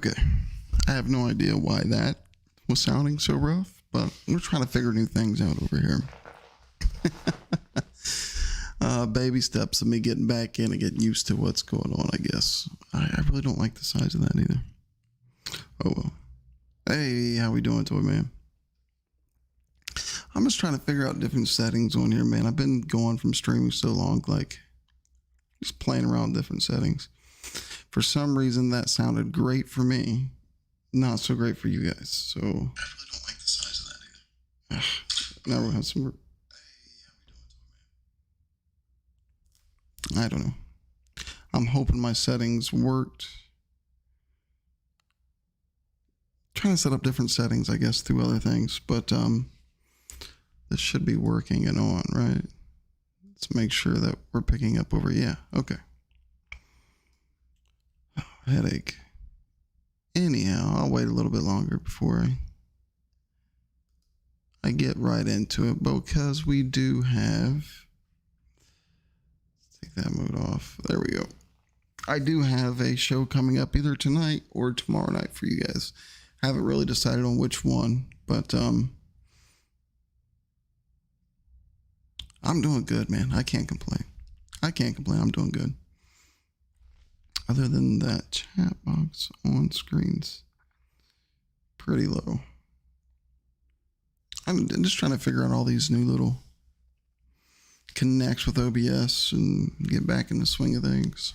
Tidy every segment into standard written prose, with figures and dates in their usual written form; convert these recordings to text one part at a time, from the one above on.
Okay. I have no idea why that was sounding so rough, but we're trying to figure new things out over here. Baby steps of me getting back in and getting used to what's going on, I guess. I really don't like the size of that either. Oh well. Hey, how we doing, Toy Man? I'm just trying to figure out different settings on here, man. I've been going from streaming so long, like just playing around with different settings. For some reason, that sounded great for me. Not so great for you guys. So I really don't like the size of that either. Now we'll have some. I don't know. I'm hoping my settings worked. Trying to set up different settings, I guess, through other things, but this should be working and on, right? Let's make sure that we're picking up over. Yeah, okay. Oh, headache. Anyhow, I'll wait a little bit longer before I get right into it, because we do have. Let's take that mode off. There we go. I do have a show coming up either tonight or tomorrow night for you guys. Haven't really decided on which one, but I'm doing good, man. I can't complain. I'm doing good. Other than that chat box on screen's pretty low. I'm just trying to figure out all these new little connects with OBS and get back in the swing of things.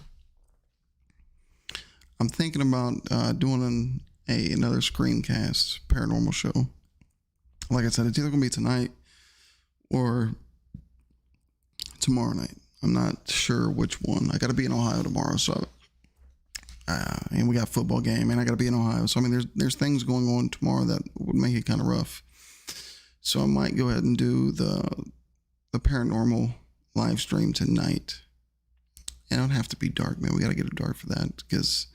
I'm thinking about doing another screencast paranormal show. Like I said, it's either going to be tonight or tomorrow night. I'm not sure which one. I got to be in Ohio tomorrow, so and we got a football game, and I got to be in Ohio. So I mean, there's things going on tomorrow that would make it kind of rough. So I might go ahead and do the paranormal live stream tonight. And it don't have to be dark, man. We got to get it dark for that, because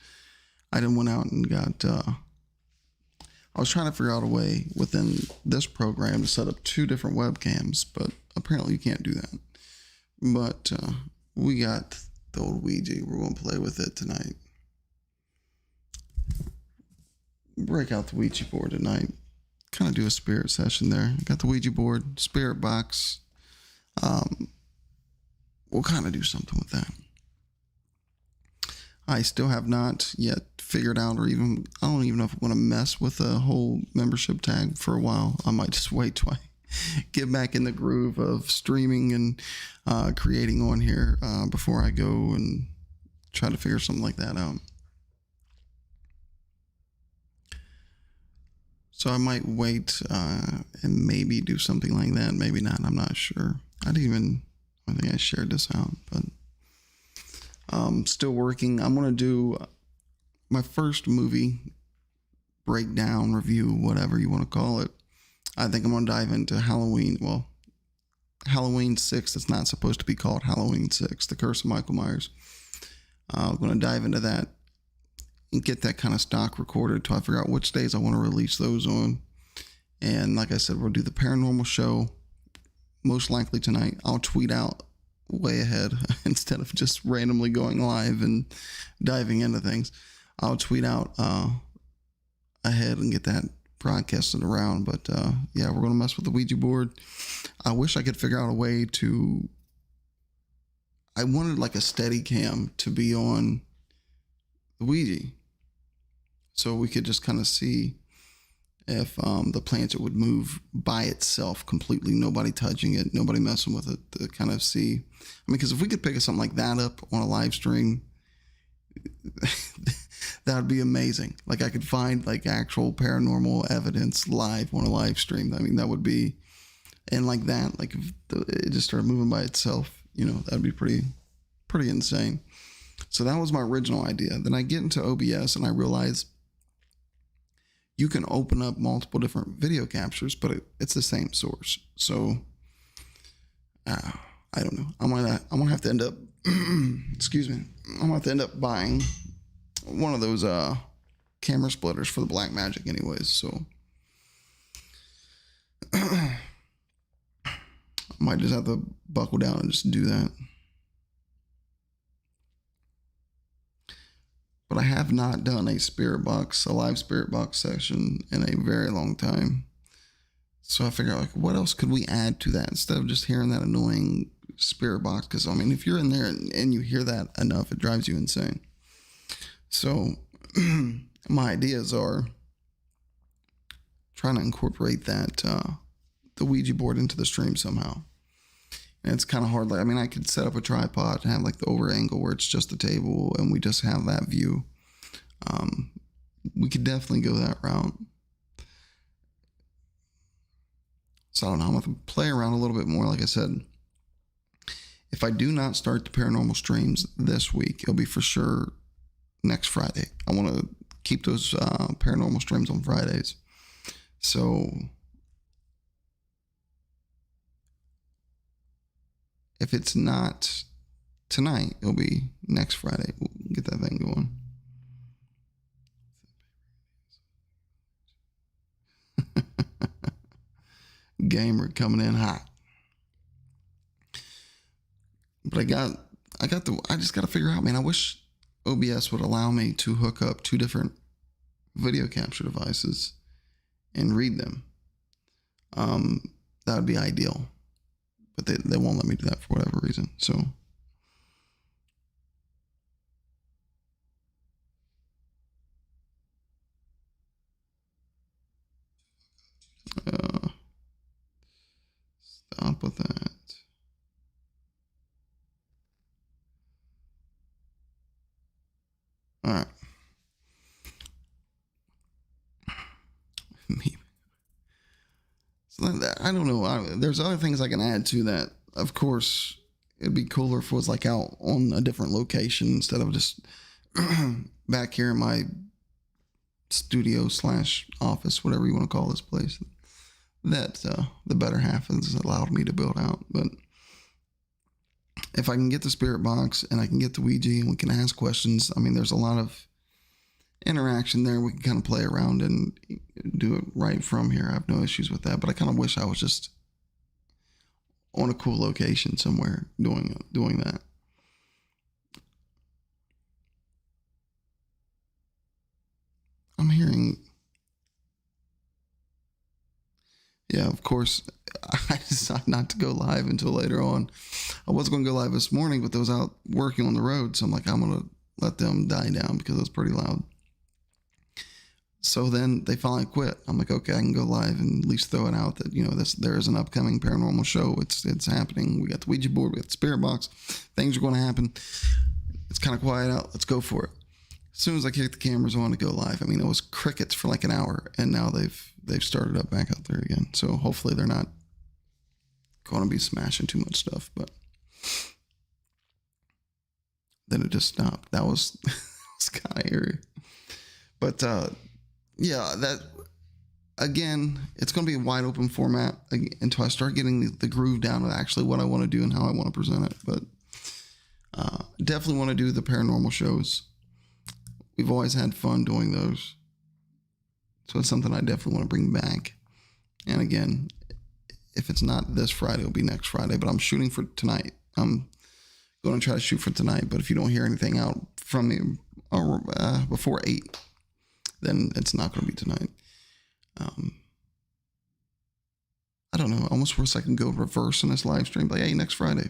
I done went out and got. I was trying to figure out a way within this program to set up 2 different webcams, but apparently you can't do that. But we got the old Ouija. We're going to play with it tonight. Break out the Ouija board tonight. Kind of do a spirit session there. Got the Ouija board, spirit box. We'll kind of do something with that. I still have not yet figured out, or even, I don't even know if I want to mess with the whole membership tag for a while. I might just wait till I get back in the groove of streaming and creating on here before I go and try to figure something like that out. So I might wait and maybe do something like that. Maybe not. I'm not sure. I think I shared this out, but still working. I'm going to do my first movie breakdown, review, whatever you want to call it. I think I'm going to dive into Halloween. Well, Halloween 6. It's not supposed to be called Halloween 6, The Curse of Michael Myers. I'm going to dive into that and get that kind of stock recorded till I figure out which days I want to release those on. And like I said, we'll do the paranormal show most likely tonight. I'll tweet out way ahead instead of just randomly going live and diving into things. I'll tweet out ahead and get that broadcasted around. But yeah, we're going to mess with the Ouija board. I wish I could figure out a way to. I wanted like a steady cam to be on the Ouija, so we could just kind of see if the planchette would move by itself completely, nobody touching it, nobody messing with it, to kind of see. I mean, because if we could pick something like that up on a live stream, that would be amazing. Like I could find like actual paranormal evidence live on a live stream. I mean, that would be, and like that, like if it just started moving by itself, that'd be pretty insane. So that was my original idea. Then I get into OBS and I realize you can open up multiple different video captures, but it's the same source. So I don't know. I'm gonna have to end up excuse me. I'm gonna have to end up buying one of those camera splitters for the Black Magic anyways. So I might just have to buckle down and just do that. but I have not done a live spirit box session in a very long time. So I figured, like, what else could we add to that instead of just hearing that annoying spirit box? Because, I mean, if you're in there and you hear that enough, it drives you insane. So my ideas are trying to incorporate that, the Ouija board into the stream somehow. And it's kind of hard. Like, I mean, I could set up a tripod and have like the over angle where it's just a table and we just have that view. We could definitely go that route. So I don't know. I'm going to play around a little bit more. Like I said, if I do not start the paranormal streams this week, it'll be for sure next Friday. I want to keep those paranormal streams on Fridays. So if it's not tonight, it'll be next Friday. We'll get that thing going. Gamer coming in hot. But I just got to figure out, man, I wish OBS would allow me to hook up two different video capture devices and read them. That would be ideal. But they won't let me do that for whatever reason. So stop with that. All right. So I don't know. There's other things I can add to that. Of course, it'd be cooler if it was like out on a different location instead of just back here in my studio / office, whatever you want to call this place. That the better half has allowed me to build out. But if I can get the spirit box and I can get the Ouija and we can ask questions, I mean, there's a lot of interaction there. We can kind of play around and do it right from here. I have no issues with that, but I kind of wish I was just on a cool location somewhere doing that. I'm hearing, yeah, of course, I decided not to go live until later on. I was going to go live this morning, but I was out working on the road, so I'm like, I'm going to let them die down because it was pretty loud. So then they finally quit. I'm like, okay, I can go live and at least throw it out that, you know, there is an upcoming paranormal show. It's happening. We got the Ouija board, we got the spirit box. Things are going to happen. It's kind of quiet out. Let's go for it. As soon as I kicked the cameras on to go live, I mean, it was crickets for like an hour, and now they've started up back out there again. So hopefully they're not going to be smashing too much stuff. But then it just stopped. That was kind of eerie. But yeah, that again, it's going to be a wide open format until I start getting the groove down of actually what I want to do and how I want to present it. But definitely want to do the paranormal shows. We've always had fun doing those. So it's something I definitely want to bring back. And again, if it's not this Friday, it'll be next Friday. But I'm shooting for tonight. I'm going to try to shoot for tonight. But if you don't hear anything out from me before 8, then it's not going to be tonight. I don't know. I almost wish I can go reverse in this live stream. Like, hey, next Friday.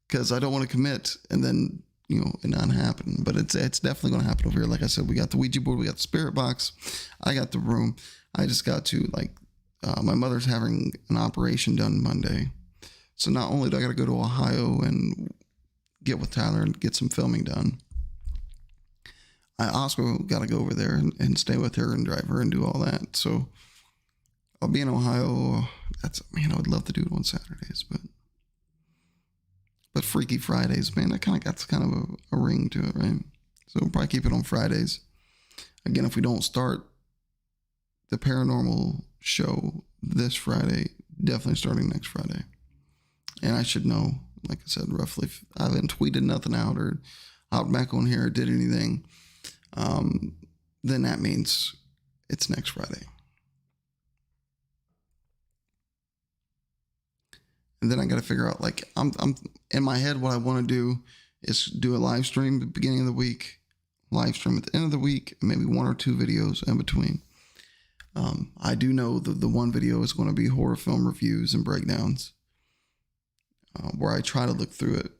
Because I don't want to commit and then, you know, it not happen. But it's definitely going to happen over here. Like I said, we got the Ouija board, we got the spirit box, I got the room. I just got to, like, my mother's having an operation done Monday. So not only do I got to go to Ohio and get with Tyler and get some filming done, I also got to go over there and stay with her and drive her and do all that. So I'll be in Ohio. I would love to do it on Saturdays, but Freaky Fridays, man, that's kind of a ring to it, right? So we'll probably keep it on Fridays. Again, if we don't start the paranormal show this Friday, definitely starting next Friday. And I should know, like I said, roughly, if I haven't tweeted nothing out or hopped back on here or did anything, then that means it's next Friday. And then I got to figure out, like, I'm in my head, what I want to do is do a live stream at the beginning of the week, live stream at the end of the week, and maybe 1 or 2 videos in between. I do know that the one video is going to be horror film reviews and breakdowns, where I try to look through it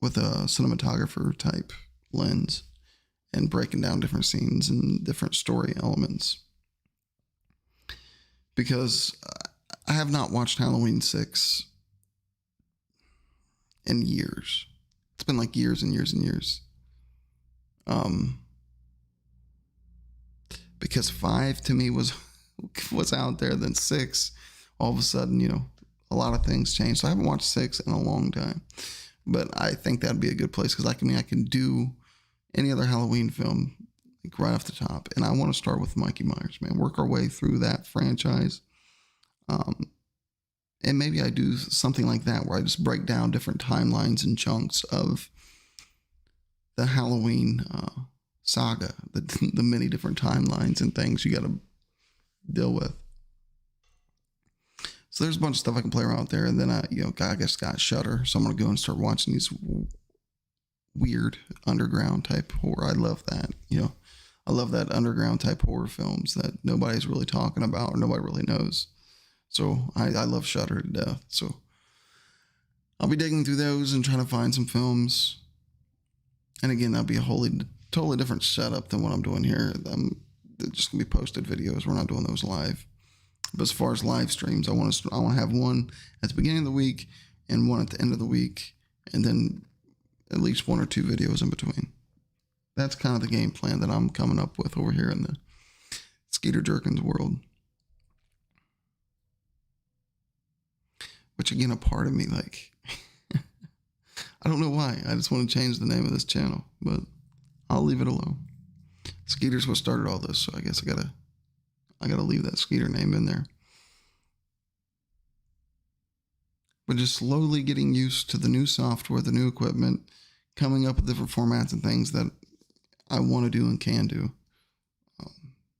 with a cinematographer type lens and breaking down different scenes and different story elements. Because I have not watched Halloween 6 in years. It's been like years and years and years. Because 5 to me was out there. Then 6, all of a sudden, a lot of things changed. So I haven't watched 6 in a long time. But I think that'd be a good place because I can do any other Halloween film like right off the top. And I want to start with Mikey Myers, man. Work our way through that franchise. And maybe I do something like that where I just break down different timelines and chunks of the Halloween saga, the many different timelines and things you got to deal with. So there's a bunch of stuff I can play around there. And then I guess got Shudder. So I'm going to go and start watching these weird underground type horror. I love that. I love that underground type horror films that nobody's really talking about or nobody really knows. So I love Shudder to death. So I'll be digging through those and trying to find some films. And again, that'll be a totally different setup than what I'm doing here. They're just gonna be posted videos. We're not doing those live. But as far as live streams, I want to have one at the beginning of the week and one at the end of the week, and then at least 1 or 2 videos in between. That's kind of the game plan that I'm coming up with over here in the Skeeter Jerkins world. Which again, a part of me, like, I don't know why. I just want to change the name of this channel, but I'll leave it alone. Skeeter's what started all this, so I guess I gotta leave that Skeeter name in there. But just slowly getting used to the new software, the new equipment, coming up with different formats and things that I want to do and can do.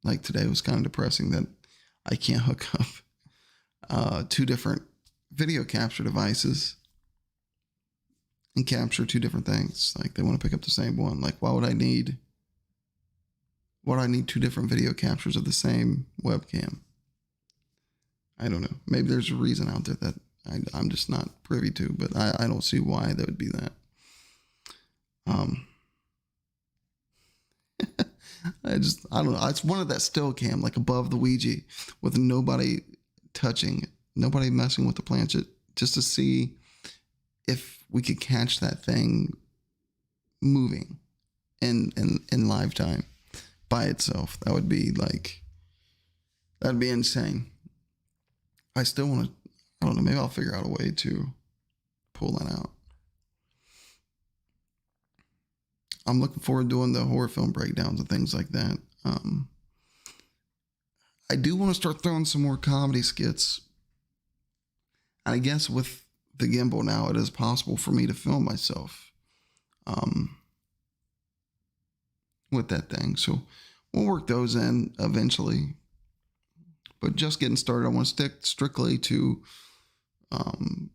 Like today was kind of depressing that I can't hook up 2 different video capture devices and capture 2 different things. Like they want to pick up the same one. Like why would I need 2 different video captures of the same webcam? I don't know. Maybe there's a reason out there that I'm just not privy to, but I don't see why that would be that. I don't know. I just wanted that still cam, like above the Ouija with nobody touching it, nobody messing with the planchette, just to see if we could catch that thing moving in live time by itself. That'd be insane. I still want to, I don't know, maybe I'll figure out a way to pull that out. I'm looking forward to doing the horror film breakdowns and things like that. I do want to start throwing some more comedy skits. I guess with the gimbal now, it is possible for me to film myself with that thing. So we'll work those in eventually. But just getting started, I want to stick strictly to the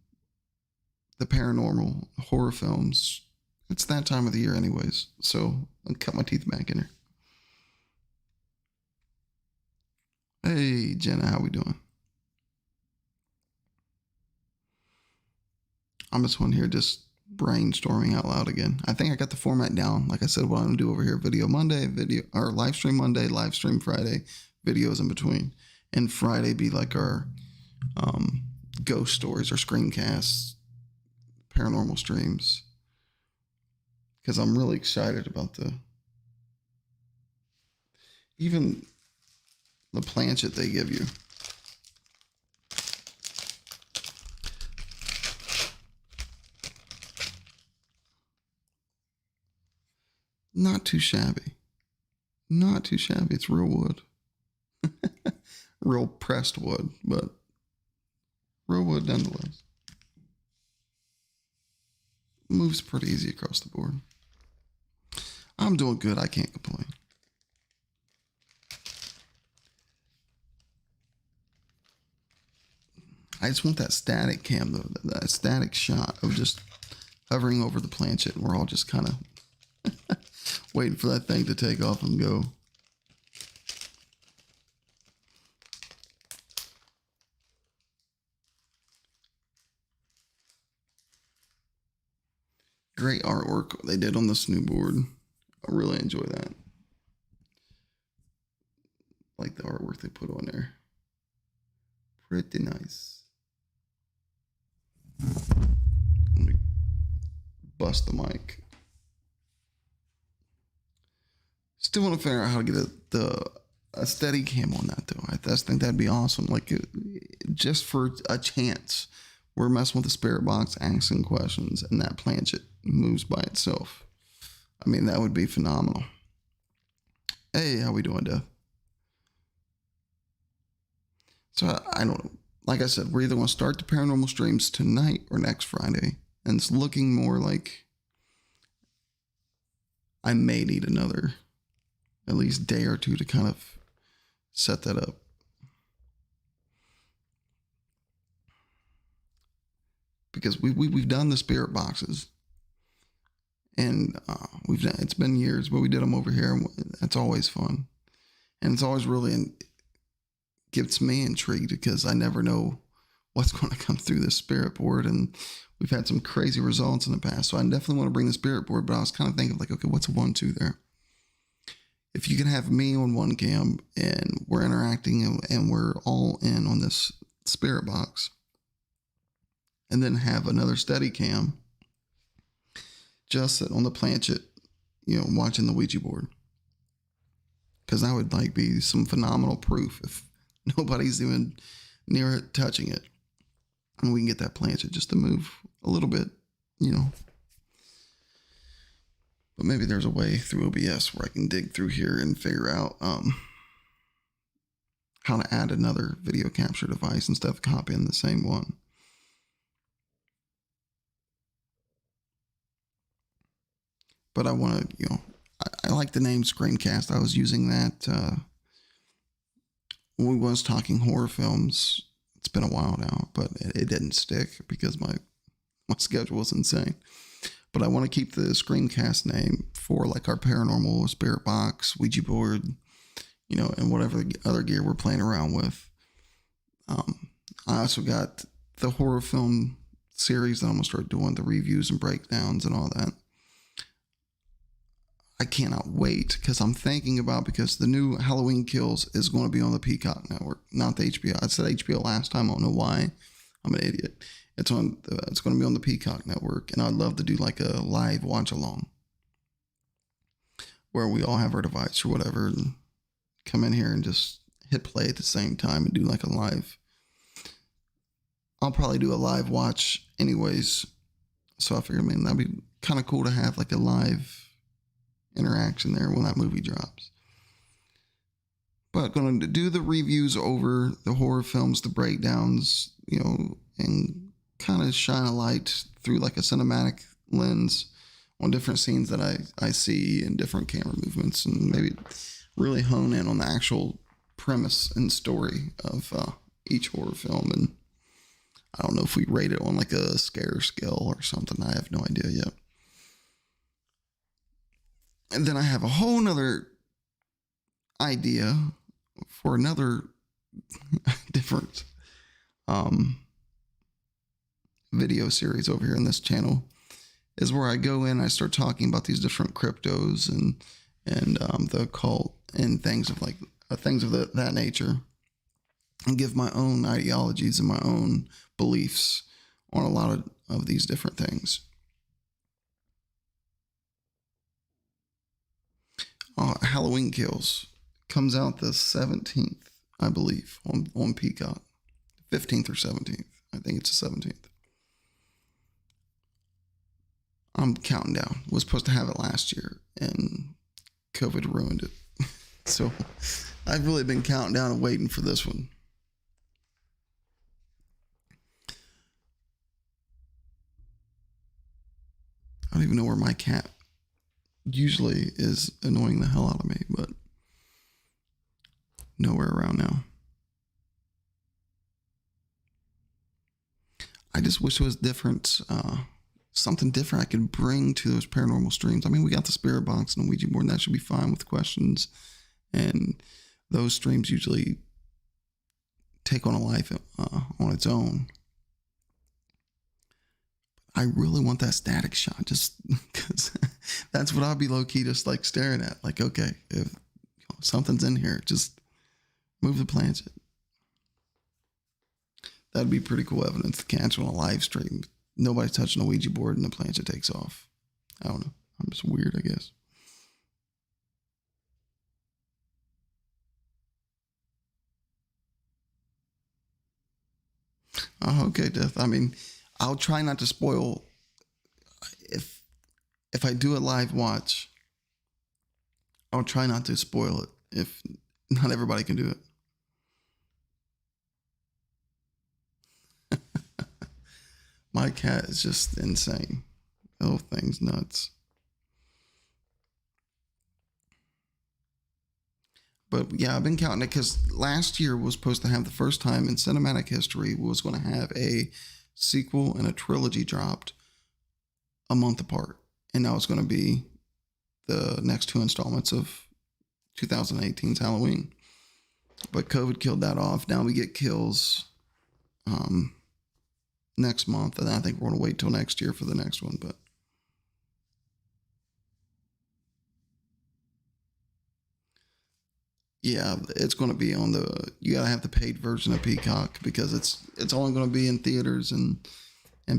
paranormal horror films. It's that time of the year anyways, so I'll cut my teeth back in here. Hey, Jenna, how we doing? I'm just one here just brainstorming out loud again. I think I got the format down. Like I said, what I'm going to do over here, video Monday, or live stream Monday, live stream Friday, videos in between. And Friday be like our ghost stories or screencasts, paranormal streams. Because I'm really excited about even the planchette they give you. Not too shabby. Not too shabby. It's real wood. Real pressed wood, but real wood nonetheless. Moves pretty easy across the board. I'm doing good. I can't complain. I just want that static cam, though. That static shot of just hovering over the planchette, and we're all just kind of waiting for that thing to take off and go. Great artwork they did on this new board. I really enjoy that. Like the artwork they put on there. Pretty nice. Let me bust the mic. Still want to figure out how to get a steady cam on that though. I just think that'd be awesome. Like just for a chance, we're messing with the spirit box, asking questions, and that planchette moves by itself. I mean, that would be phenomenal. Hey, how we doing, Dev? So I don't know. Like I said, we're either going to start the paranormal streams tonight or next Friday. And it's looking more like I may need another at least day or two to kind of set that up. Because we've done the spirit boxes. And it's been years, but we did them over here. And that's always fun. And it's always really gets me intrigued because I never know what's going to come through this spirit board, and we've had some crazy results in the past. So I definitely want to bring the spirit board, but I was kind of thinking like, okay, what's a 1-2 there? If you can have me on one cam and we're interacting and we're all in on this spirit box, and then have another steady cam just sit on the planchette, watching the Ouija board. Because that would like be some phenomenal proof if nobody's even near it touching it. And we can get that planchette just to move a little bit, But maybe there's a way through OBS where I can dig through here and figure out how to add another video capture device instead of copying the same one. But I want to, I like the name Screamcast. I was using that when we was talking horror films. It's been a while now, but it didn't stick because my schedule was insane. But I want to keep the Screamcast name for like our paranormal spirit box, Ouija board, and whatever other gear we're playing around with. I also got the horror film series that I'm going to start doing, the reviews and breakdowns and all that. I cannot wait because I'm thinking about, because the new Halloween Kills is going to be on the Peacock Network, not the HBO. I said HBO last time. I don't know why. I'm an idiot. It's going to be on the Peacock Network, and I'd love to do like a live watch along where we all have our device or whatever and come in here and just hit play at the same time and do like a live. I'll probably do a live watch anyways. So I figured, that'd be kind of cool to have like a live interaction there when that movie drops. But going to do the reviews over the horror films, the breakdowns, and kind of shine a light through like a cinematic lens on different scenes that I see and different camera movements, and maybe really hone in on the actual premise and story of each horror film. And I don't know if we rate it on like a scare scale or something. I have no idea yet. And then I have a whole nother idea for another different video series over here in this channel, is where I go in and I start talking about these different cryptos and the occult and things of that nature, and give my own ideologies and my own beliefs on a lot of these different things. Halloween Kills comes out the 17th, I believe, on Peacock. 15th or 17th. I think it's the 17th. I'm counting down. Was supposed to have it last year, and COVID ruined it. So I've really been counting down and waiting for this one. I don't even know where my cat usually is annoying the hell out of me, but nowhere around now. I just wish it was different something different I could bring to those paranormal streams. I mean, we got the spirit box and the Ouija board, and that should be fine with questions. And those streams usually take on a life on its own. I really want that static shot, just because that's what I'll be low key just like staring at. Like, okay, if something's in here, just move the planchette. That'd be pretty cool evidence to catch on a live stream. Nobody's touching a Ouija board and the planchette takes off. I don't know. I'm just weird, I guess. Oh, okay, Death. I mean, I'll try not to spoil. If I do a live watch, I'll try not to spoil it. If not everybody can do it. My cat is just insane. The whole thing's nuts. But yeah, I've been counting it because last year was supposed to have the first time in cinematic history was going to have a sequel and a trilogy dropped a month apart. And now it's going to be the next two installments of 2018's Halloween. But COVID killed that off. Now we get Kills next month. And I think we're going to wait till next year for the next one. But yeah, it's going to be on the, you got to have the paid version of Peacock because it's only going to be in theaters and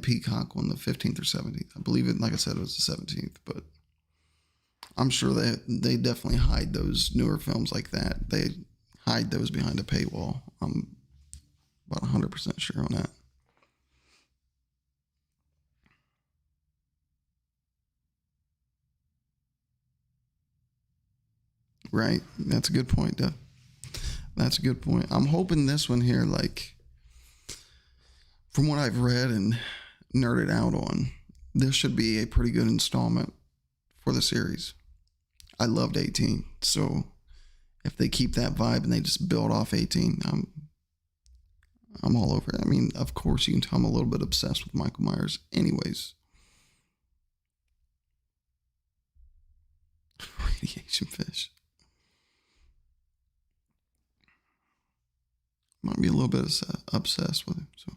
Peacock on the 15th or 17th. I believe it, like I said, it was the 17th, but I'm sure they definitely hide those newer films like that. They hide those behind a paywall. I'm about 100% sure on that. Right. That's a good point, Duh. That's a good point. I'm hoping this one here, like, from what I've read and nerded out on, this should be a pretty good installment for the series. I loved 18, so if they keep that vibe and they just build off 18, I'm all over it. I mean, of course, you can tell I'm a little bit obsessed with Michael Myers, anyways. Radiation fish. Might be a little bit obsessed with him. So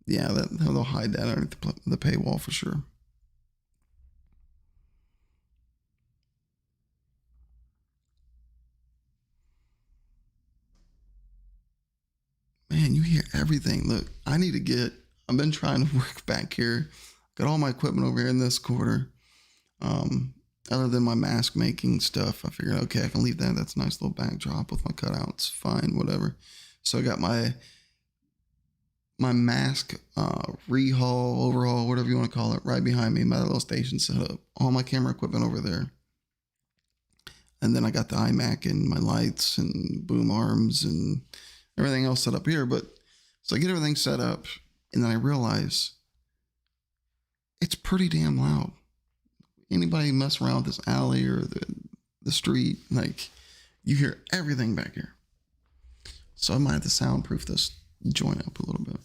yeah, they'll hide that underneath the paywall for sure. Man, you hear everything. Look, I've been trying to work back here. Got all my equipment over here in this corner. Other than my mask making stuff, I figured, okay, I can leave that. That's a nice little backdrop with my cutouts. Fine, whatever. So I got my mask rehaul, overhaul, whatever you want to call it, right behind me. My little station set up. All my camera equipment over there. And then I got the iMac and my lights and boom arms and everything else set up here. But so I get everything set up, and then I realize it's pretty damn loud. Anybody mess around with this alley or the street, like, you hear everything back here. So I might have to soundproof this joint up a little bit.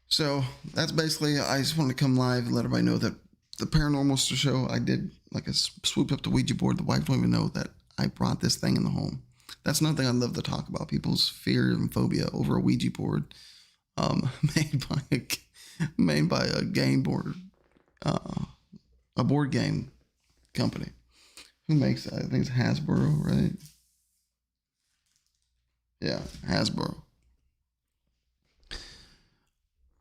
So that's basically, I just wanted to come live and let everybody know that the Paranormal show, I did like a swoop up the Ouija board. The wife don't even know that I brought this thing in the home. That's another thing I'd love to talk about, people's fear and phobia over a Ouija board. Made by a game board, a board game company. Who makes that? I think it's Hasbro, right? Yeah, Hasbro.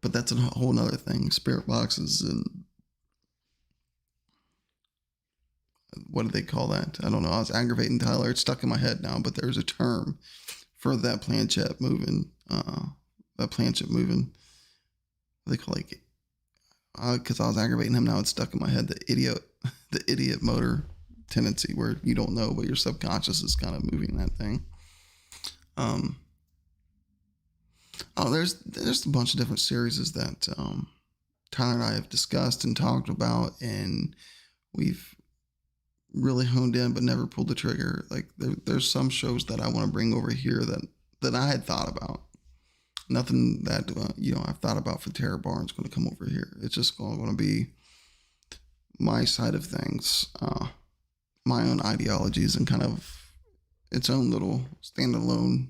But that's a whole nother thing. Spirit boxes and what do they call that? I don't know. I was aggravating Tyler. It's stuck in my head now, but there's a term for that planchette moving. They call like, because I was aggravating him. Now it's stuck in my head. The idiot motor tendency, where you don't know, but your subconscious is kind of moving that thing. There's a bunch of different series that Tyler and I have discussed and talked about, and we've really honed in but never pulled the trigger. Like there's some shows that I want to bring over here that I had thought about. Nothing that I've thought about for Terror Barn's going to come over here. It's just going to be my side of things, my own ideologies, and kind of its own little standalone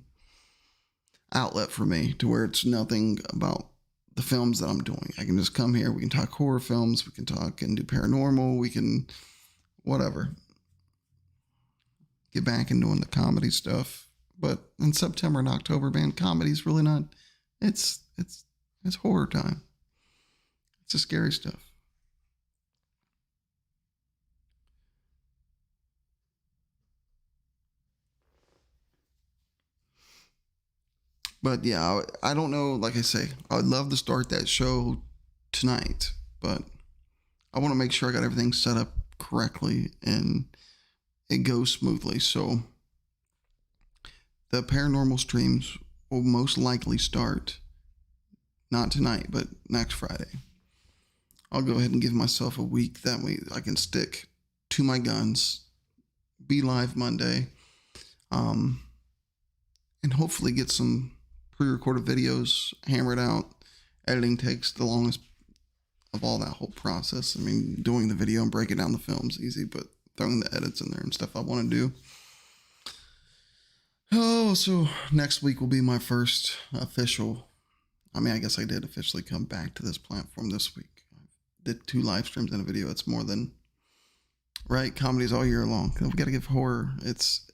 outlet for me, to where it's nothing about the films that I'm doing. I can just come here. We can talk horror films. We can talk and do paranormal. We can whatever. Get back into doing the comedy stuff. But in September and October, man, comedy's really not. It's horror time. It's the scary stuff. But yeah, I don't know. Like I say, I'd love to start that show tonight, but I want to make sure I got everything set up correctly and it goes smoothly. So the paranormal streams will most likely start not tonight, but next Friday. I'll go ahead and give myself a week. That way I can stick to my guns, be live Monday, and hopefully get some pre-recorded videos hammered out. Editing takes the longest of all that whole process. I mean, doing the video and breaking down the film's easy, but throwing the edits in there and stuff I want to do. Oh, so next week will be my first official. I mean, I guess I did officially come back to this platform this week. I did 2 live streams and a video. It's more than right. Comedy's all year long. We got to give horror. It's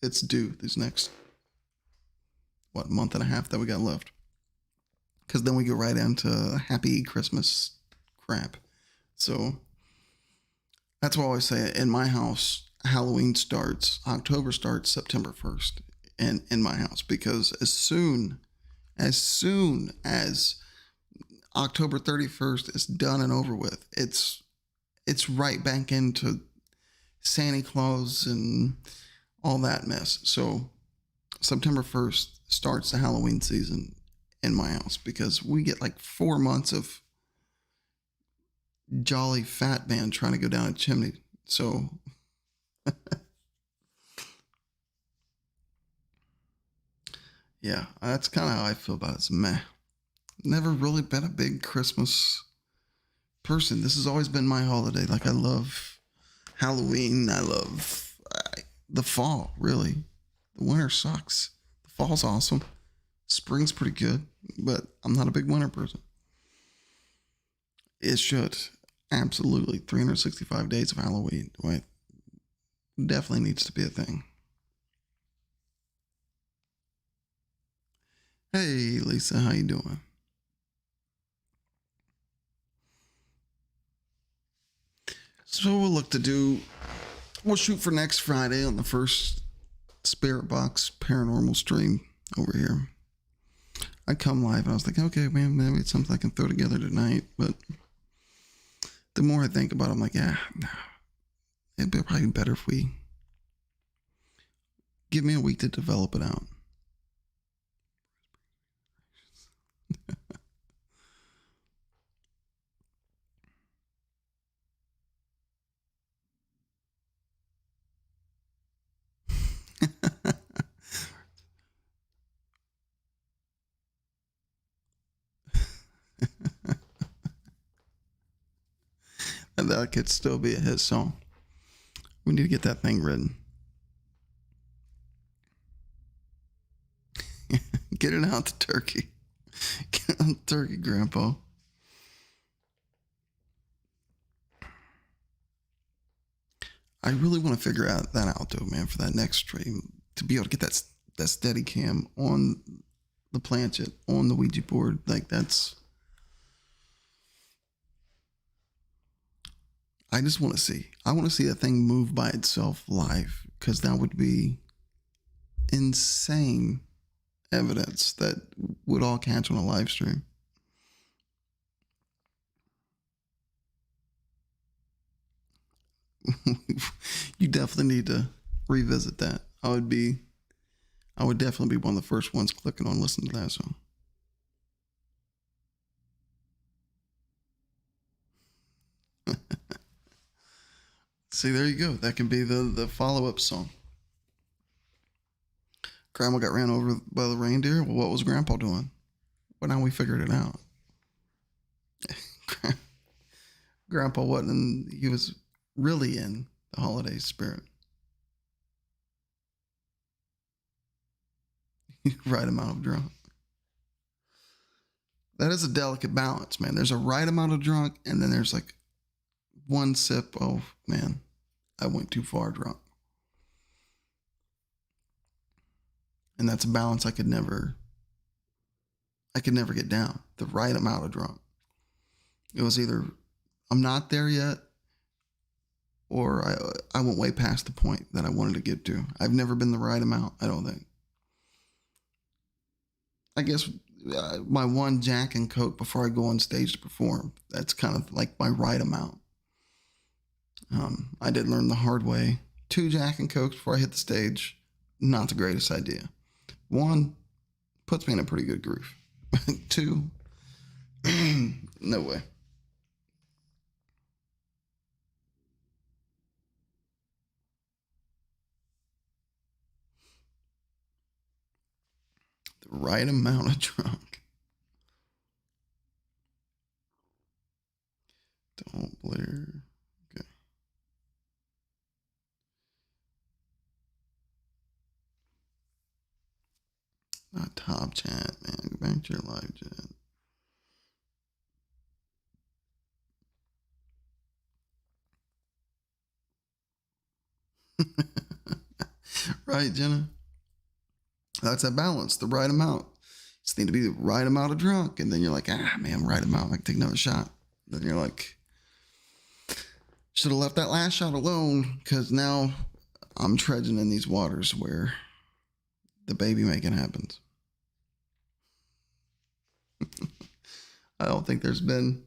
due these next month and a half that we got left. Because then we go right into happy Christmas crap. So that's why I always say in my house, Halloween starts, October starts September 1st in my house. Because as soon as October 31st is done and over with, it's right back into Santa Claus and all that mess. So September 1st starts the Halloween season in my house, because we get like 4 months of jolly fat man trying to go down a chimney. So yeah, that's kind of how I feel about it. It's meh. Never really been a big Christmas person. This has always been my holiday. Like, I love Halloween. I love the fall, really. The winter sucks. The fall's awesome. Spring's pretty good, but I'm not a big winter person. It should. Absolutely. 365 days of Halloween. Right? Definitely needs to be a thing. Hey, Lisa, how you doing? So we'll shoot for next Friday on the first Spirit Box Paranormal stream over here. I come live and I was like, okay, man, maybe it's something I can throw together tonight. But the more I think about it, I'm like, yeah, it'd be probably better if we give me a week to develop it out. And that could still be a hit song. We need to get that thing written. Get it out the turkey. Get it out the turkey, Grandpa. I really want to figure that out, though, man, for that next stream. To be able to get that steady cam on the planchette, on the Ouija board. Like, that's... I just want to see. I want to see that thing move by itself live, because that would be insane evidence that would all catch on a live stream. You definitely need to revisit that. I would definitely be one of the first ones clicking on listen to that song. See, there you go. That can be the follow up song. Grandma got ran over by the reindeer. Well, what was Grandpa doing? Well, now we figured it out. Grandpa wasn't in, he was really in the holiday spirit. Right amount of drunk. That is a delicate balance, man. There's a right amount of drunk, and then there's like one sip. Oh, man, I went too far drunk. And that's a balance I could never get down. The right amount of drunk. It was either I'm not there yet, or I went way past the point that I wanted to get to. I've never been the right amount, I don't think. I guess my one Jack and Coke before I go on stage to perform, that's kind of like my right amount. I did learn the hard way. 2 Jack and Cokes before I hit the stage, not the greatest idea. 1, puts me in a pretty good groove. 2, no way. The right amount of drunk. Don't blare. Okay. Not top chat, man. Go back to your live chat. Right, Jenna? That's that balance, the right amount. Just need to be the right amount of drunk. And then you're like, man, right amount. I can take another shot. Then you're like, should have left that last shot alone, because now I'm treading in these waters where the baby making happens. I don't think there's been,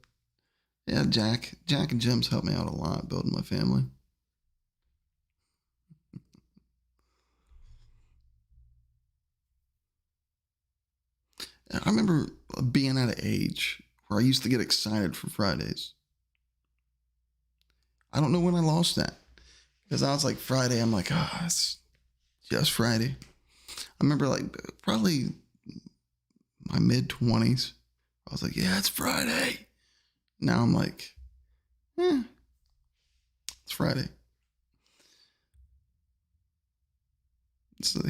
Jack and Jim's helped me out a lot building my family. I remember being at an age where I used to get excited for Fridays. I don't know when I lost that, because I was like, Friday, I'm like, it's just Friday. I remember like probably my mid-20s. I was like, yeah, it's Friday. Now I'm like, it's Friday. So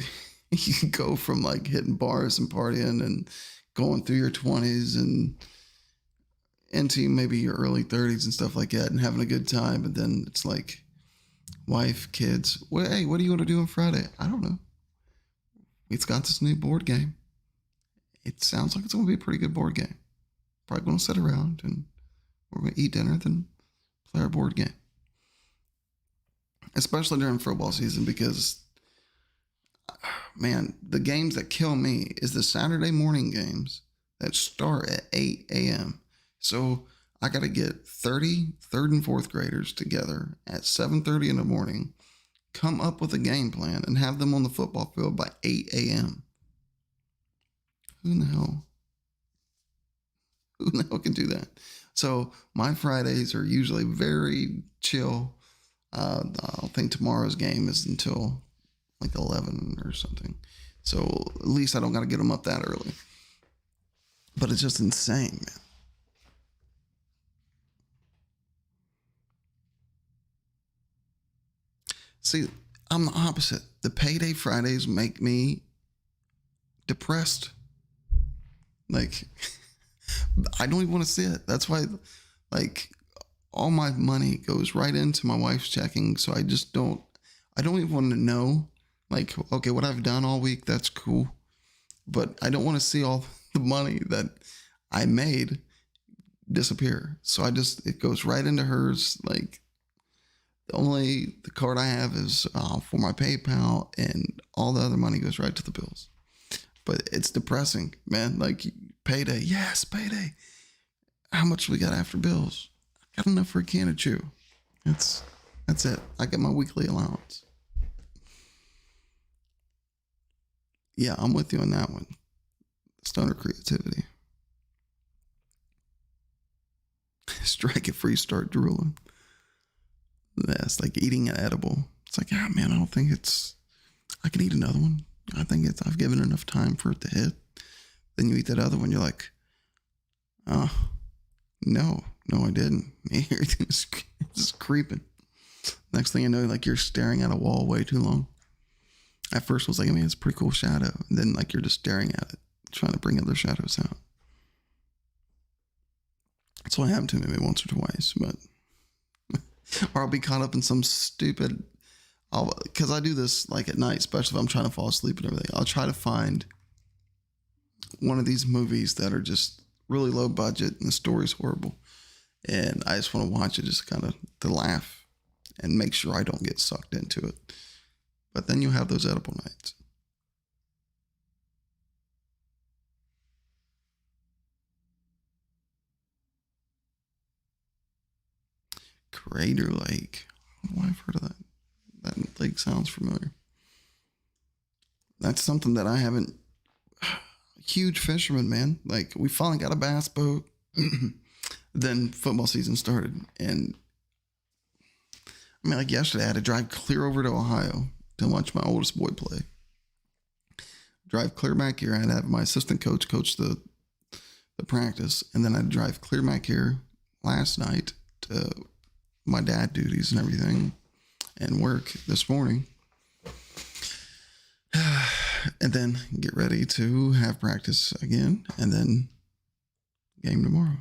you can go from like hitting bars and partying and going through your 20s and into maybe your early 30s and stuff like that and having a good time. And then it's like wife, kids. Well, hey, what are you going to do on Friday? I don't know. It's got this new board game. It sounds like it's going to be a pretty good board game. Probably going to sit around and we're going to eat dinner, then play our board game. Especially during football season, because man, the games that kill me is the Saturday morning games that start at 8 a.m. So I got to get 30 third and fourth graders together at 7:30 in the morning, come up with a game plan, and have them on the football field by 8 a.m. Who in the hell can do that? So my Fridays are usually very chill. I think tomorrow's game is until like 11 or something. So at least I don't got to get them up that early. But it's just insane, man. See, I'm the opposite. The payday Fridays make me depressed. Like, I don't even want to see it. That's why, like, all my money goes right into my wife's checking. So I don't even want to know, like, okay, what I've done all week, that's cool. But I don't want to see all the money that I made disappear. So it goes right into hers. Like, the card I have is for my PayPal, and all the other money goes right to the bills. But it's depressing, man. Like, payday. Yes, payday. How much we got after bills? I got enough for a can of chew. That's it. I get my weekly allowance. Yeah, I'm with you on that one. Stoner creativity. Strike it free, start drooling. That's like eating an edible. It's like, ah, man, I don't think I could eat another one. I think I've given enough time for it to hit. Then you eat that other one, you're like, oh, no, I didn't. Everything's just creeping. Next thing you know, like you're staring at a wall way too long. At first, I was like, I mean, it's a pretty cool shadow. And then, like, you're just staring at it, trying to bring other shadows out. That's what happened to me maybe once or twice, but or I'll be caught up in some stupid. Because I do this like at night, especially if I'm trying to fall asleep and everything. I'll try to find one of these movies that are just really low budget and the story's horrible, and I just want to watch it just kind of to laugh and make sure I don't get sucked into it. But then you have those edible nights. Crater Lake. Oh, I've heard of that. That lake sounds familiar. That's something that I haven't. Huge fisherman, man. Like, we finally got a bass boat. Then football season started. And I mean, like yesterday, I had to drive clear over to Ohio to watch my oldest boy play. Drive clear back here. I had to have my assistant coach the practice. And then I had to drive clear back here last night to my dad duties and everything and work this morning. And then get ready to have practice again, and then game tomorrow.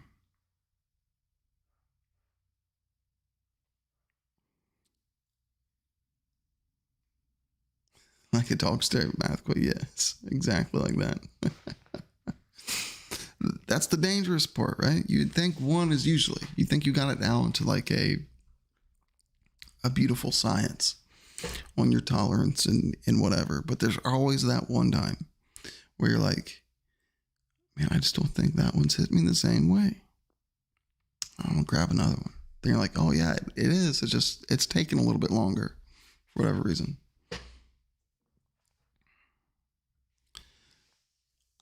Like a dog staring at math quiz. Yes, exactly like that. That's the dangerous part, right? You'd think you think you got it down to like a beautiful science on your tolerance and whatever. But there's always that one time where you're like, man, I just don't think that one's hit me the same way. I'm gonna grab another one. Then you're like, oh yeah, it is. It's taking a little bit longer for whatever reason.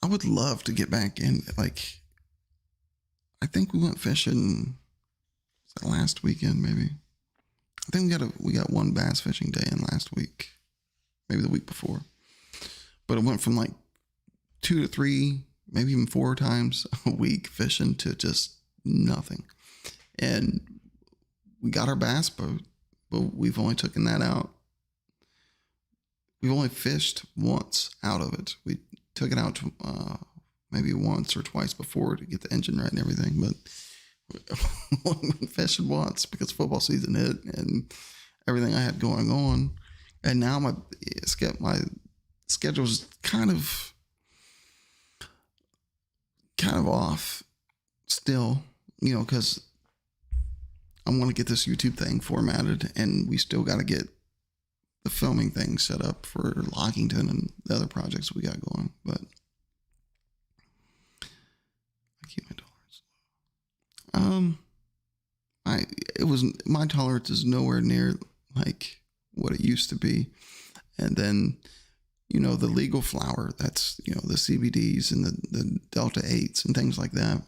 I would love to get back in. Like, I think we went fishing last weekend, maybe. I think we got one bass fishing day in last week, maybe the week before. But it went from like 2 to 3, maybe even 4 times a week fishing to just nothing. And we got our bass boat, but we've only taken that out. We've only fished once out of it. We took it out to, maybe once or twice before to get the engine right and everything, but went fishing once because football season hit and everything I had going on, and now my schedule's kind of off still, because I want to get this YouTube thing formatted, and we still got to get the filming thing set up for Lockington and the other projects we got going. But I keep my tolerance low. My tolerance is nowhere near like what it used to be. And then, the legal flower, that's, the CBDs and the Delta 8s and things like that.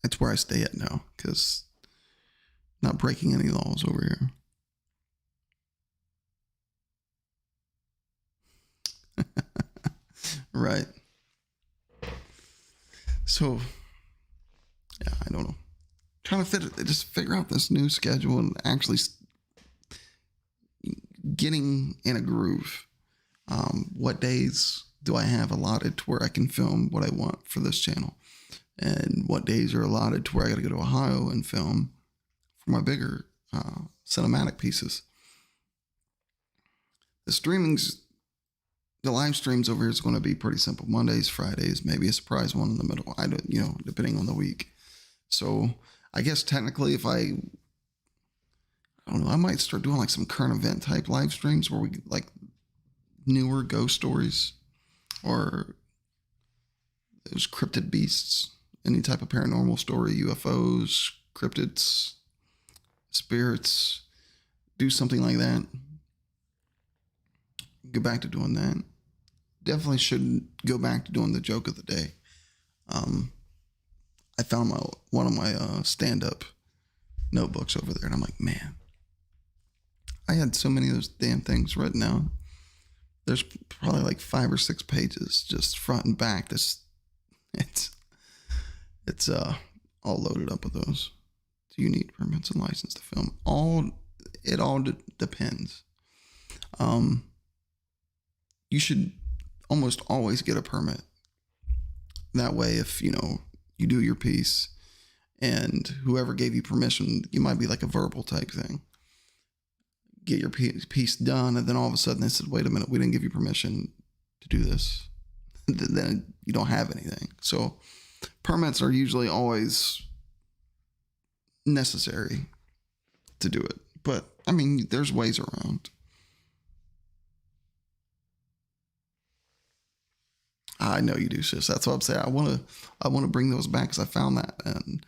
That's where I stay at now, because not breaking any laws over here. Right. So, yeah, I don't know. Trying to figure out this new schedule and actually getting in a groove. What days do I have allotted to where I can film what I want for this channel? And what days are allotted to where I got to go to Ohio and film for my bigger cinematic pieces? The live streams over here is going to be pretty simple. Mondays, Fridays, maybe a surprise one in the middle. I don't, depending on the week. So I guess technically I don't know, I might start doing like some current event type live streams where we like newer ghost stories or those cryptid beasts, any type of paranormal story, UFOs, cryptids, spirits, do something like that. Go back to doing that. Definitely should go back to doing the joke of the day. I found one of my stand-up notebooks over there. And I'm like, man, I had so many of those damn things written out. There's probably like 5 or 6 pages, just front and back. It's all loaded up with those. Do you need permits and license to film? It all depends. You should almost always get a permit. That way, if you do your piece, and whoever gave you permission, you might be like a verbal type thing. Get your piece done, and then all of a sudden they said, wait a minute, we didn't give you permission to do this. Then you don't have anything. So permits are usually always necessary to do it. But, I mean, there's ways around. I know you do, sis. That's what I'm saying. I want to bring those back because I found that. And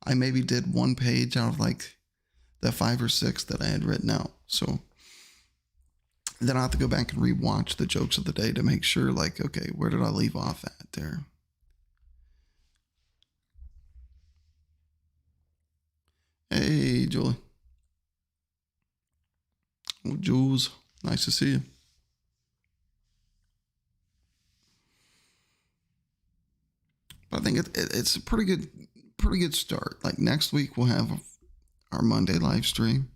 I maybe did 1 page out of like the 5 or 6 that I had written out. So then I have to go back and rewatch the jokes of the day to make sure, like, okay, where did I leave off at there? Hey, Julie. Well, Jules, nice to see you. But I think it's a pretty good start. Like next week we'll have our Monday live stream.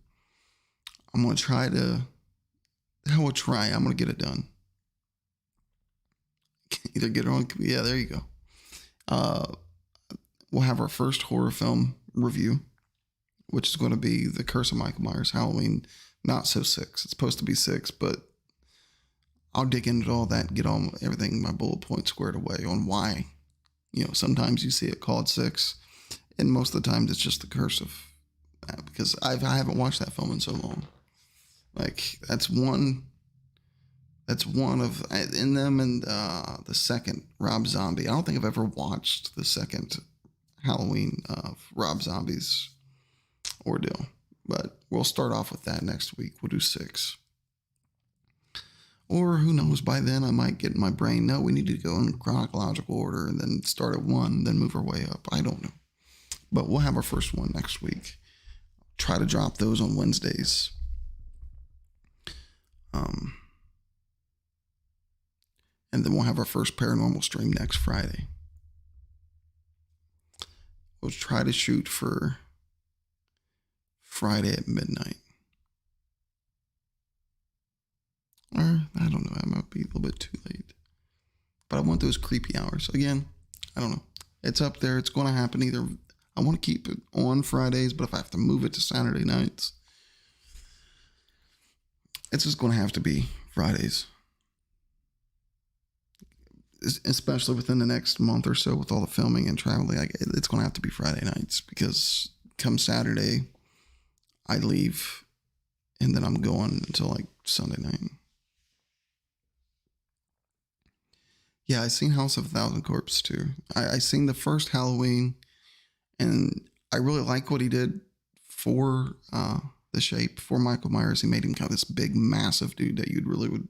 I'm gonna try to. I'm gonna get it done. Either get it on. Yeah, there you go. We'll have our first horror film review, which is going to be The Curse of Michael Myers Halloween. Not so 6. It's supposed to be 6, but I'll dig into all that, get all everything, my bullet points squared away on why. Sometimes you see it called 6, and most of the times it's just the curse of that, because I haven't watched that film in so long. Like that's one of in them, and the second Rob Zombie. I don't think I've ever watched the second Halloween of Rob Zombie's ordeal, but we'll start off with that next week. We'll do 6. Or who knows, by then I might get in my brain, no, we need to go in chronological order and then start at 1, then move our way up. I don't know. But we'll have our first one next week. Try to drop those on Wednesdays. And then we'll have our first paranormal stream next Friday. We'll try to shoot for Friday at midnight. Or, I don't know, I might be a little bit too late. But I want those creepy hours. Again, I don't know. It's up there. It's going to happen either. I want to keep it on Fridays, but if I have to move it to Saturday nights, it's just going to have to be Fridays. Especially within the next month or so with all the filming and traveling. It's going to have to be Friday nights, because come Saturday, I leave and then I'm going until like Sunday night. Yeah, I seen House of a Thousand Corpses too. I seen the first Halloween, and I really like what he did for the shape for Michael Myers. He made him kind of this big, massive dude that you'd really would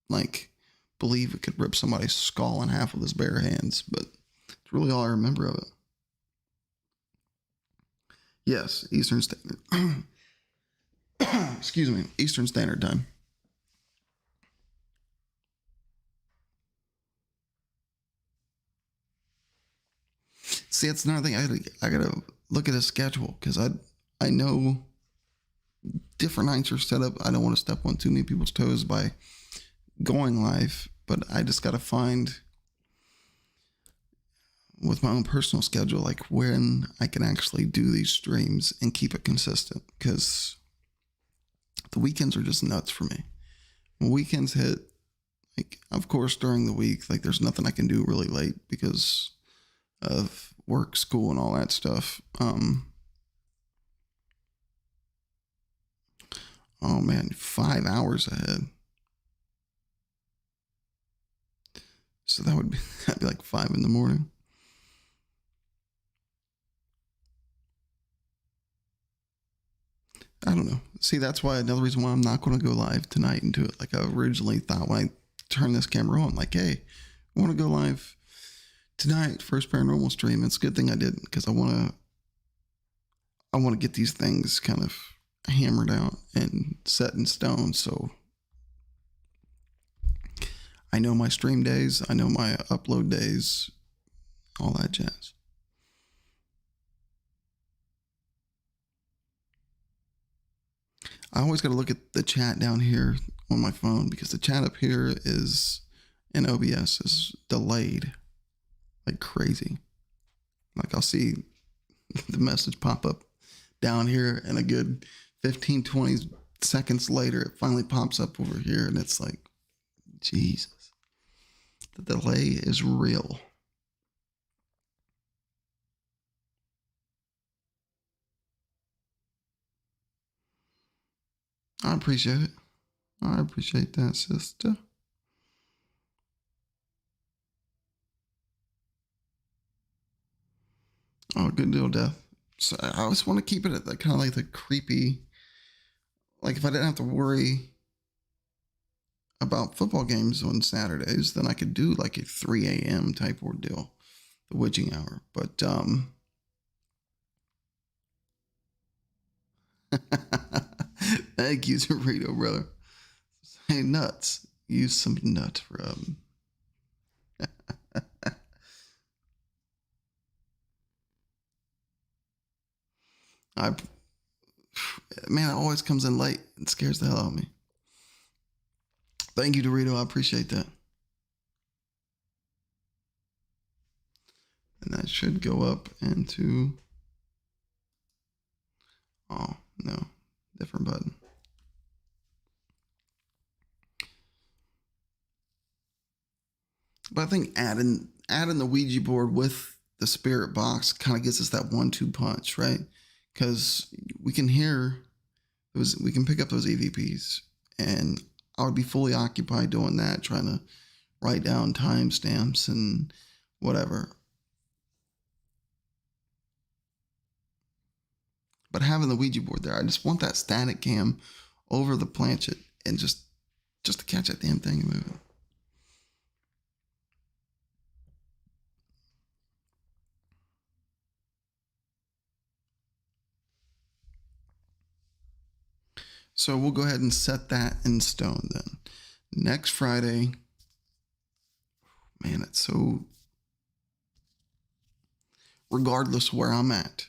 like believe it could rip somebody's skull in half with his bare hands. But it's really all I remember of it. Yes, Eastern Standard. Excuse me, Eastern Standard Time. See, it's another thing. I gotta look at a schedule, because I know different nights are set up. I don't want to step on too many people's toes by going live, but I just gotta find with my own personal schedule, like when I can actually do these streams and keep it consistent, because the weekends are just nuts for me. When weekends hit, like, of course, during the week, like, there's nothing I can do really late because of work, school, and all that stuff. Oh man, 5 hours ahead. So that'd be like 5 in the morning. I don't know. See, that's why another reason why I'm not going to go live tonight and do it like I originally thought when I turned this camera on. Like, hey, I want to go live tonight, first paranormal stream. It's a good thing I didn't, because I want I want to get these things kind of hammered out and set in stone. So I know my stream days, I know my upload days, all that jazz. I always got to look at the chat down here on my phone because the chat up here is in OBS is delayed like crazy. Like I'll see the message pop up down here and a good 15, 20 seconds later, it finally pops up over here and it's like, Jesus, the delay is real. I appreciate it. I appreciate that, sister. Oh, good deal, Death. So I always want to keep it at the kind of like the creepy, like if I didn't have to worry about football games on Saturdays, then I could do like a 3 a.m. type ordeal, the witching hour. But thank you, Cerrito, brother. Hey, nuts. Use some nut rub. I Man, it always comes in late and scares the hell out of me. Thank you, Dorito. I appreciate that. And that should go up into. Oh, no. Different button. But I think adding the Ouija board with the spirit box kind of gives us that 1-2 punch, right? Because we can hear we can pick up those EVPs, and I would be fully occupied doing that, trying to write down timestamps and whatever. But having the Ouija board there, I just want that static cam over the planchette and just to catch that damn thing moving. So we'll go ahead and set that in stone then. Next Friday, man, it's so, regardless where I'm at,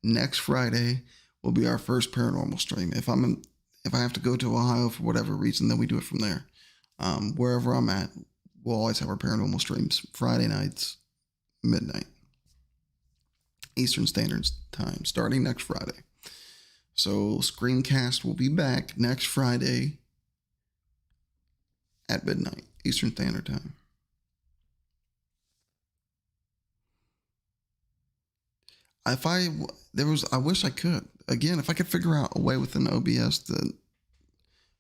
next Friday will be our first paranormal stream. If I have to go to Ohio for whatever reason, then we do it from there. Wherever I'm at, we'll always have our paranormal streams Friday nights, midnight, Eastern Standard Time, starting next Friday. So Screencast will be back next Friday at midnight, Eastern Standard Time. I wish I could. Again, if I could figure out a way within OBS to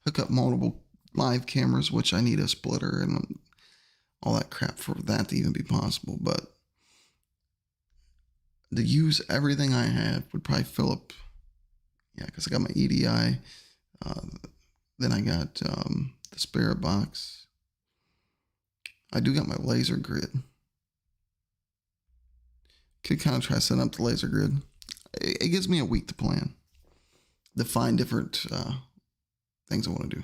hook up multiple live cameras, which I need a splitter and all that crap for that to even be possible. But to use everything I have would probably fill up. Yeah, because I got my EDI. Then I got the spirit box. I do got my laser grid. Could kind of try setting up the laser grid. It gives me a week to plan. To find different things I want to do.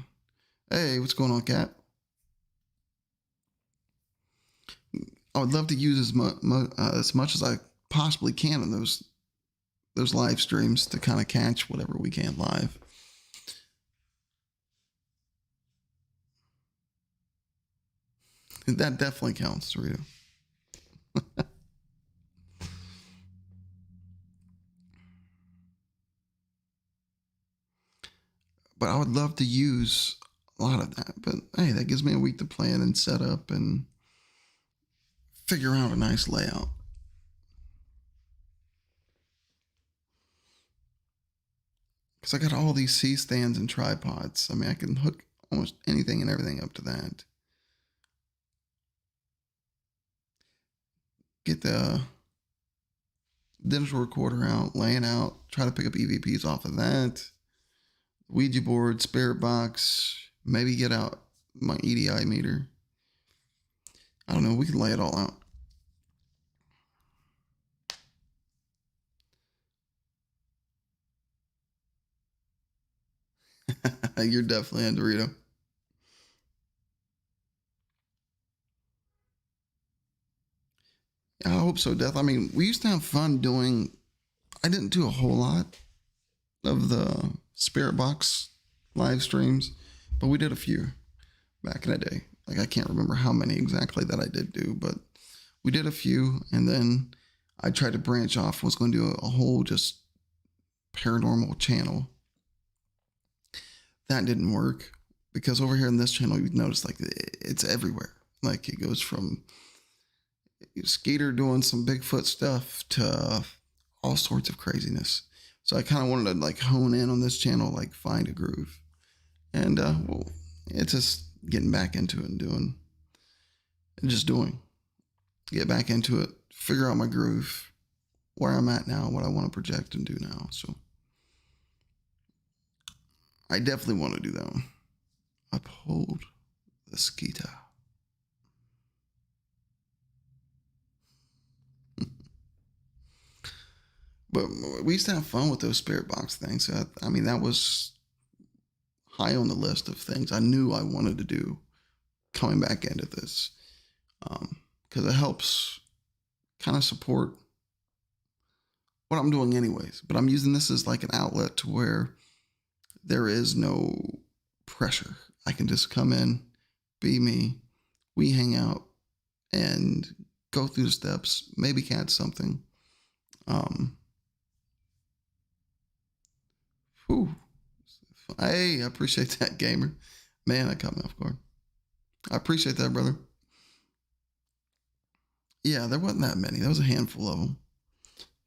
Hey, what's going on, Cap? I would love to use as much as I possibly can in those live streams to kind of catch whatever we can live. That definitely counts, Dorito. But I would love to use a lot of that. But hey, that gives me a week to plan and set up and figure out a nice layout. Because I got all these C-stands and tripods. I mean, I can hook almost anything and everything up to that. Get the digital recorder out, laying out, try to pick up EVPs off of that. Ouija board, spirit box, maybe get out my EDI meter. I don't know. We can lay it all out. You're definitely a Dorito. I hope so, Death. I mean, we used to have fun doing. I didn't do a whole lot of the Spirit Box live streams, but we did a few back in the day. Like I can't remember how many exactly that I did do, but we did a few, and then I tried to branch off. Was going to do a whole just paranormal channel. That didn't work because over here in this channel, you've noticed like it's everywhere. Like it goes from Skeeter doing some Bigfoot stuff to all sorts of craziness. So I kind of wanted to like hone in on this channel, like find a groove. And well, it's just getting back into it and doing, and just doing, get back into it, figure out my groove, where I'm at now, what I want to project and do now. So I definitely want to do that one. Uphold the Skeeter. But we used to have fun with those spirit box things. I mean, that was high on the list of things I knew I wanted to do coming back into this. Because it helps kind of support what I'm doing anyways. But I'm using this as like an outlet to where there is no pressure. I can just come in, be me, we hang out, and go through the steps, maybe catch something. Whew. Hey, I appreciate that, gamer. Man, that caught me off guard. I appreciate that, brother. Yeah, there wasn't that many. There was a handful of them.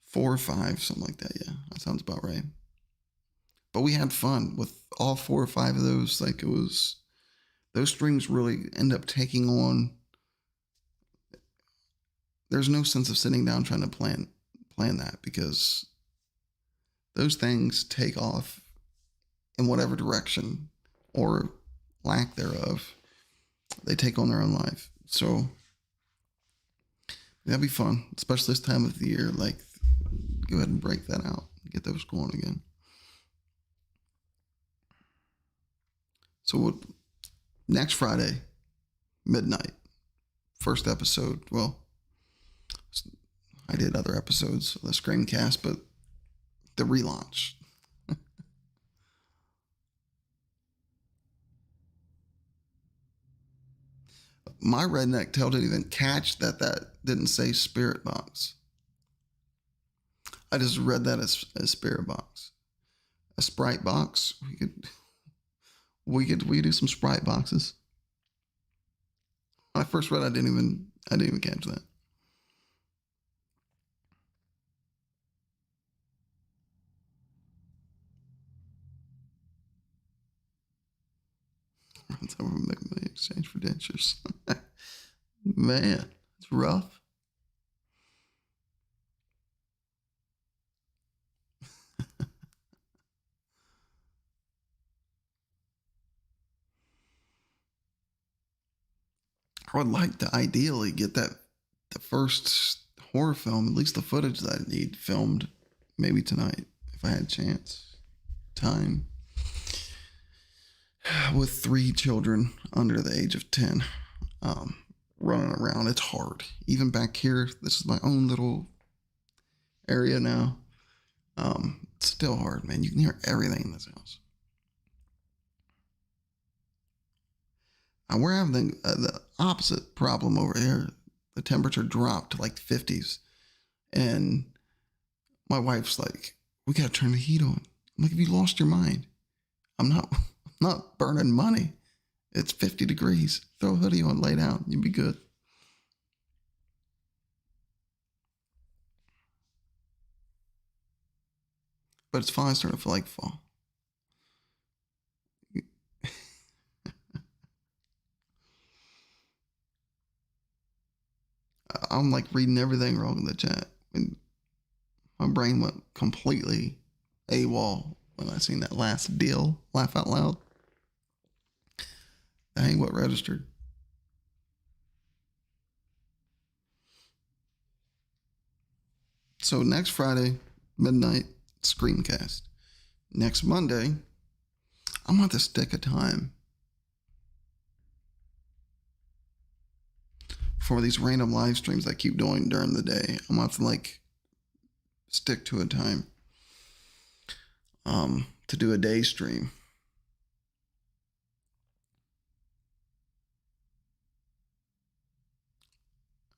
4 or 5, something like that. Yeah, that sounds about right. But we had fun with all 4 or 5 of those. Like it was, those streams really end up taking on. There's no sense of sitting down trying to plan that because those things take off in whatever direction or lack thereof. They take on their own life. So that'd be fun, especially this time of the year. Like, go ahead and break that out, get those going again. So what, next Friday, midnight, first episode. Well, I did other episodes of the Screamcast, but the relaunch. My redneck tail didn't even catch that didn't say spirit box. I just read that as spirit box. A Sprite box. We could do some Sprite boxes. When I first read it, I didn't even catch that. Runs over McMillan exchange for dentures. Man, it's rough. I would like to ideally get the first horror film, at least the footage that I need, filmed maybe tonight if I had a chance, time, with 3 children under the age of 10, running around. It's hard. Even back here, this is my own little area now. It's still hard, man. You can hear everything in this house. And we're having the opposite problem over here. The temperature dropped to like 50s. And my wife's like, we got to turn the heat on. I'm like, have you lost your mind? I'm not burning money. It's 50 degrees. Throw a hoodie on, lay down. You'll be good. But it's finally starting to feel like fall. I'm like reading everything wrong in the chat. And my brain went completely AWOL when I seen that last deal. Laugh out loud. That ain't what registered. So next Friday, midnight, Screamcast. Next Monday, I'm on this stick of time for these random live streams I keep doing during the day. I'm gonna have to like stick to a time to do a day stream.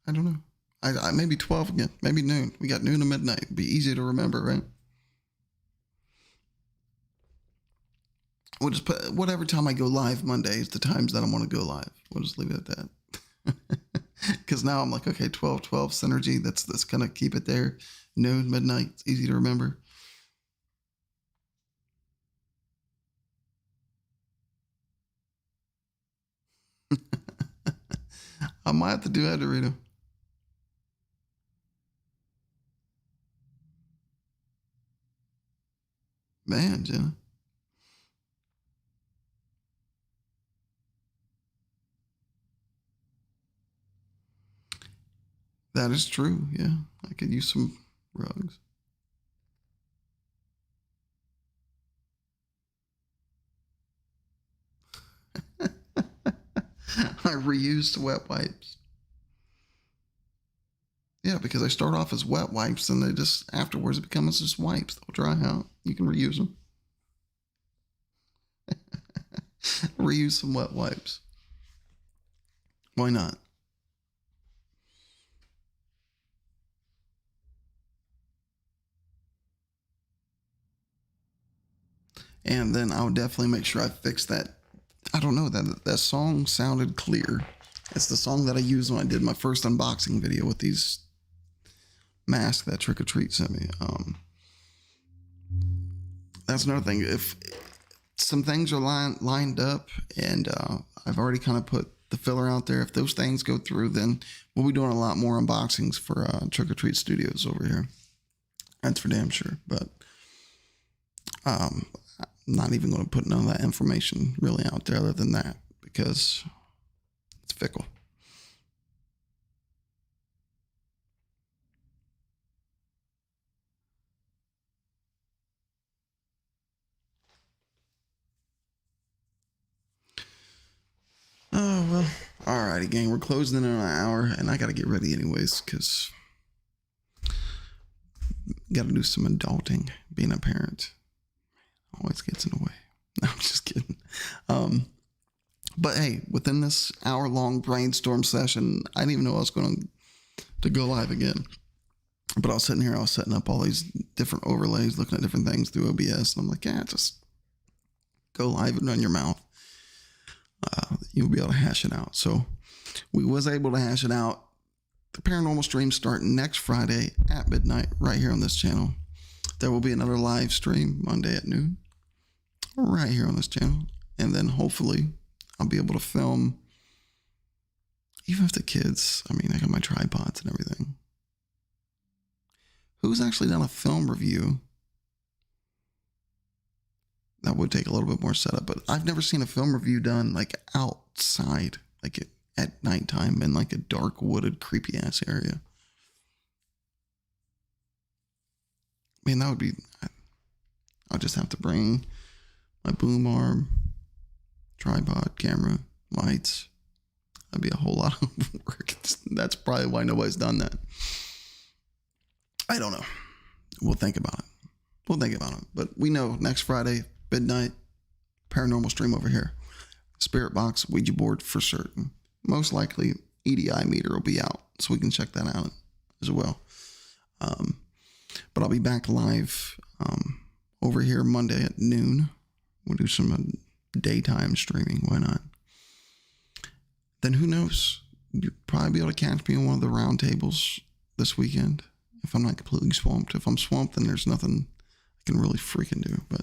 I don't know. I maybe 12 again, maybe noon. We got noon to midnight. It'd be easy to remember, right? We'll just put whatever time I go live Monday is the times that I want to go live. We'll just leave it at that. Because now I'm like, okay, 12 synergy. That's gonna keep it there. Noon, midnight. It's easy to remember. I might have to do that, Dorito. Man, Jenna. That is true. Yeah, I could use some rugs. I reused wet wipes. Yeah, because they start off as wet wipes and they just afterwards it becomes just wipes. They'll dry out. You can reuse them. Reuse some wet wipes. Why not? And then I would definitely make sure I fix that. I don't know, that song sounded clear. It's the song that I used when I did my first unboxing video with these masks that Trick or Treat sent me. That's another thing. If some things are lined up and I've already kind of put the filler out there, if those things go through, then we'll be doing a lot more unboxings for Trick or Treat Studios over here. That's for damn sure. But I'm not even going to put none of that information really out there other than that because it's fickle. Oh, well, alrighty, gang. We're closing in on an hour, and I got to get ready anyways because got to do some adulting. Being a parent always gets in the way. No, I'm just kidding. But hey, within this hour-long brainstorm session, I didn't even know I was going to go live again. But I was sitting here, I was setting up all these different overlays, looking at different things through OBS, and I'm like, yeah, just go live and run your mouth. You'll be able to hash it out. So we was able to hash it out. The paranormal stream start next Friday at midnight right here on this channel. There will be another live stream Monday at noon right here on this channel. And then hopefully I'll be able to film, even if the kids, I mean, I got my tripods and everything. Who's actually done a film review? That would take a little bit more setup, but I've never seen a film review done like outside, like at nighttime in like a dark, wooded, creepy ass area. Man, that would be, I'll just have to bring my boom arm, tripod, camera, lights. That'd be a whole lot of work. That's probably why nobody's done that. I don't know. We'll think about it. But we know next Friday, midnight, paranormal stream over here. Spirit box, Ouija board for certain. Most likely, EDI meter will be out, so we can check that out as well. But I'll be back live over here Monday at noon. We'll do some daytime streaming. Why not? Then who knows? You'll probably be able to catch me on one of the round tables this weekend if I'm not completely swamped. If I'm swamped, then there's nothing I can really freaking do. But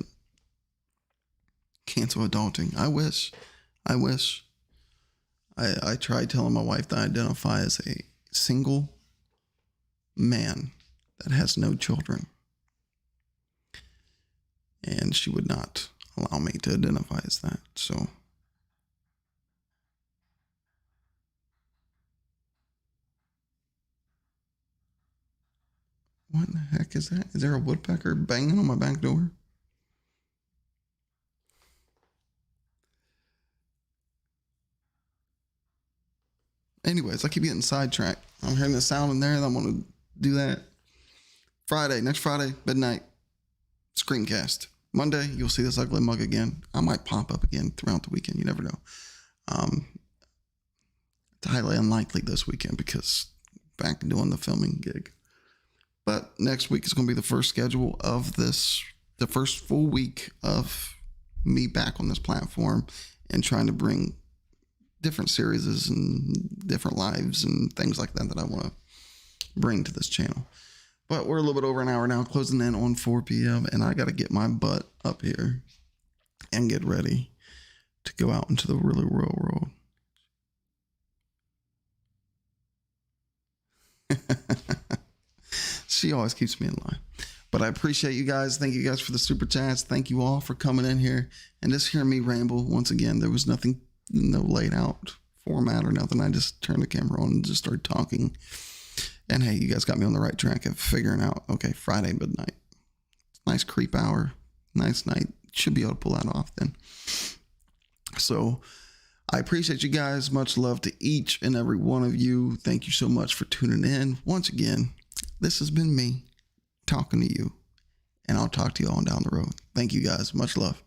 cancel adulting. I wish. I tried telling my wife that I identify as a single man that has no children. And she would not allow me to identify as that. So what the heck is that? Is there a woodpecker banging on my back door? anyways, I keep getting sidetracked. I'm hearing the sound in there, and I'm going to do that. Next Friday, midnight, Screamcast. Monday, you'll see this ugly mug again. I might pop up again throughout the weekend. You never know. It's highly unlikely this weekend because back to doing the filming gig. But next week is going to be the first schedule of the first full week of me back on this platform and trying to bring different series and different lives and things like that I want to bring to this channel. But we're a little bit over an hour now, closing in on 4 p.m. and I got to get my butt up here and get ready to go out into the really real world. She always keeps me in line. But I appreciate you guys. Thank you guys for the super chats. Thank you all for coming in here and just hearing me ramble. Once again, there was nothing, no laid out format or nothing. I just turned the camera on and just started talking. And hey, you guys got me on the right track of figuring out, okay, Friday midnight. Nice creep hour. Nice night. Should be able to pull that off then. So I appreciate you guys. Much love to each and every one of you. Thank you so much for tuning in. Once again, this has been me talking to you, and I'll talk to you all down the road. Thank you guys. Much love.